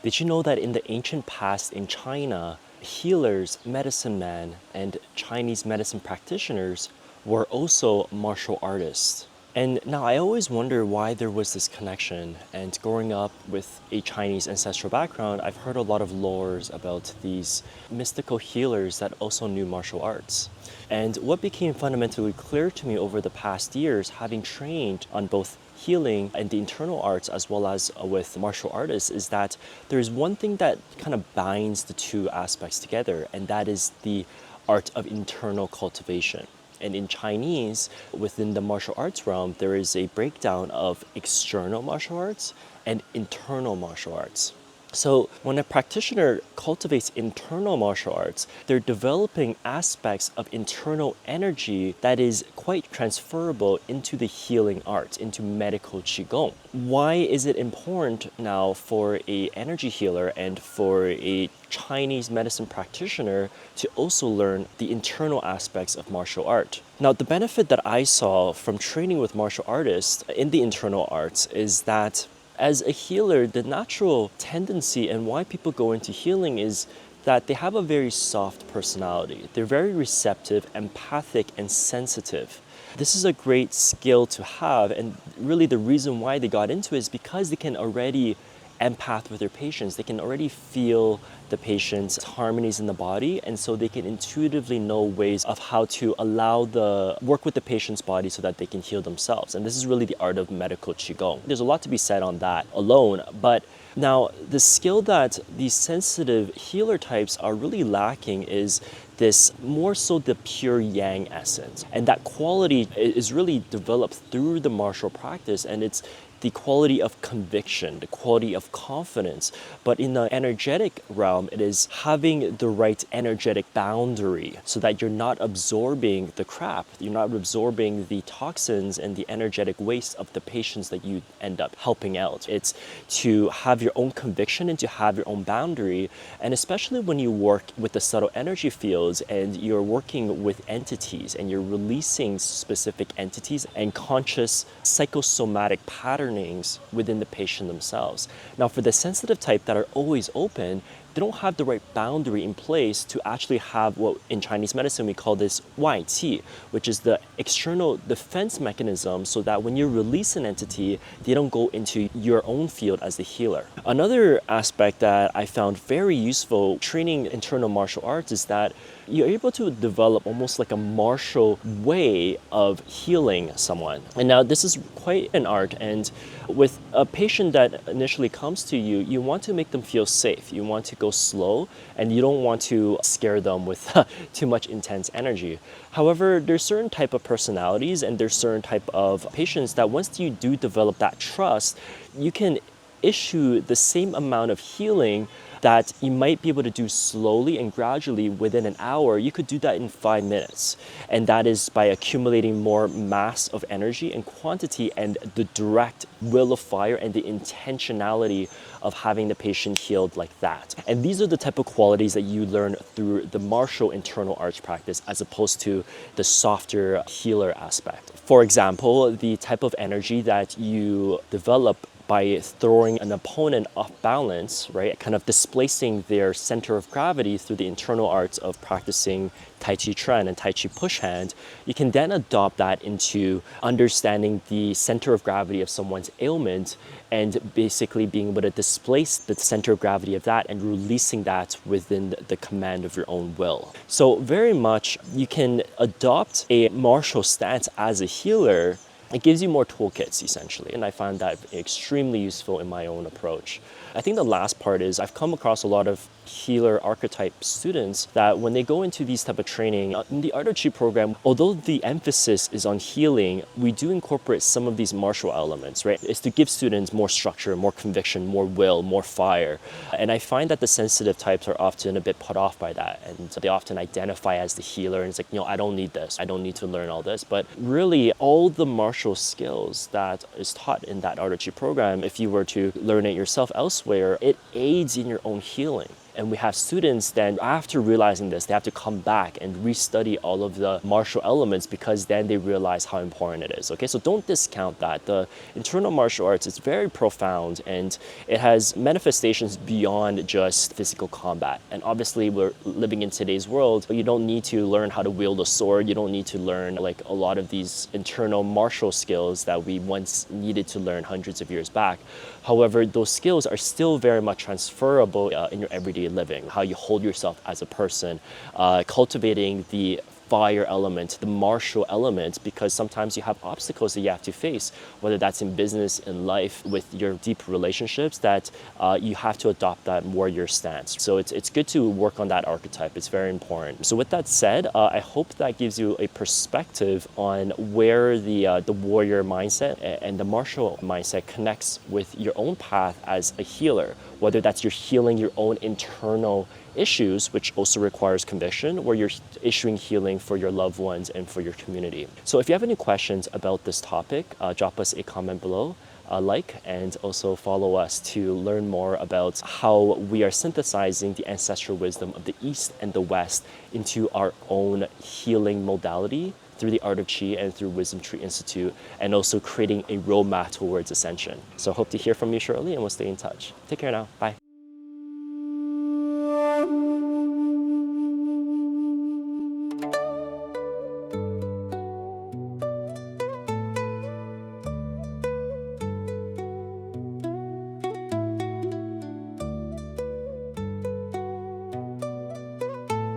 Did you know that in the ancient past in China, healers, medicine men, and Chinese medicine practitioners were also martial artists? And now I always wonder why there was this connection. And growing up with a Chinese ancestral background, I've heard a lot of lores about these mystical healers that also knew martial arts. And what became fundamentally clear to me over the past years, having trained on both healing and the internal arts as well as with martial artists, is that there's one thing that kind of binds the two aspects together, and that is the art of internal cultivation. And in Chinese, within the martial arts realm, there is a breakdown of external martial arts and internal martial arts. So when a practitioner cultivates internal martial arts, they're developing aspects of internal energy that is quite transferable into the healing arts, into medical Qigong. Why is it important now for an energy healer and for a Chinese medicine practitioner to also learn the internal aspects of martial art? Now, the benefit that I saw from training with martial artists in the internal arts is that as a healer, the natural tendency and why people go into healing is that they have a very soft personality. They're very receptive, empathic, and sensitive. This is a great skill to have, and really the reason why they got into it is because they can already empath with their patients. They can already feel the patient's harmonies in the body, and so they can intuitively know ways of how to work with the patient's body so that they can heal themselves. And this is really the art of medical Qigong. There's a lot to be said on that alone, but now the skill that these sensitive healer types are really lacking is this more so the pure yang essence. And that quality is really developed through the martial practice, and it's the quality of conviction, the quality of confidence. But in the energetic realm, it is having the right energetic boundary so that you're not absorbing the crap, you're not absorbing the toxins and the energetic waste of the patients that you end up helping out. It's to have your own conviction and to have your own boundary. And especially when you work with the subtle energy fields and you're working with entities and you're releasing specific entities and conscious psychosomatic patterns within the patient themselves. Now, for the sensitive type that are always open, they don't have the right boundary in place to actually have what in Chinese medicine we call this Wei Qi, which is the external defense mechanism so that when you release an entity, they don't go into your own field as the healer. Another aspect that I found very useful training internal martial arts is that you're able to develop almost like a martial way of healing someone. And now this is quite an art, and with a patient that initially comes to you, you want to make them feel safe. You want to go slow, and you don't want to scare them with too much intense energy. However, there's certain type of personalities and there's certain type of patients that once you do develop that trust, you can issue the same amount of healing that you might be able to do slowly and gradually within an hour. You could do that in 5 minutes. And that is by accumulating more mass of energy and quantity and the direct will of fire and the intentionality of having the patient healed like that. And these are the type of qualities that you learn through the martial internal arts practice as opposed to the softer healer aspect. For example, the type of energy that you develop by throwing an opponent off balance, right? Kind of displacing their center of gravity through the internal arts of practicing Tai Chi Chuan and Tai Chi push hand, you can then adopt that into understanding the center of gravity of someone's ailment and basically being able to displace the center of gravity of that and releasing that within the command of your own will. So very much you can adopt a martial stance as a healer. It gives you more toolkits, essentially, and I find that extremely useful in my own approach. I think the last part is I've come across a lot of healer archetype students that when they go into these type of training, in the Art of Qi program, although the emphasis is on healing, we do incorporate some of these martial elements, right? It's to give students more structure, more conviction, more will, more fire. And I find that the sensitive types are often a bit put off by that, and they often identify as the healer, and it's like, I don't need this, I don't need to learn all this. But really, all the martial skills that is taught in that Art of Qi program, if you were to learn it yourself elsewhere, it aids in your own healing. And we have students then, after realizing this, they have to come back and restudy all of the martial elements because then they realize how important it is. Okay, so don't discount that. The internal martial arts is very profound and it has manifestations beyond just physical combat. And obviously, we're living in today's world, but you don't need to learn how to wield a sword. You don't need to learn like a lot of these internal martial skills that we once needed to learn hundreds of years back. However, those skills are still very much transferable in your everyday living, how you hold yourself as a person, cultivating the fire element, the martial element, because sometimes you have obstacles that you have to face, whether that's in business, in life, with your deep relationships, that you have to adopt that warrior stance. So it's good to work on that archetype. It's very important. So with that said, I hope that gives you a perspective on where the warrior mindset and the martial mindset connects with your own path as a healer, whether that's you're healing your own internal issues, which also requires conviction, where you're issuing healing for your loved ones and for your community. So if you have any questions about this topic, drop us a comment below, like, and also follow us to learn more about how we are synthesizing the ancestral wisdom of the East and the West into our own healing modality through the art of Qi and through Wisdom Tree Institute, and also creating a roadmap towards ascension. So hope to hear from you shortly, and we'll stay in touch. Take care now. Bye.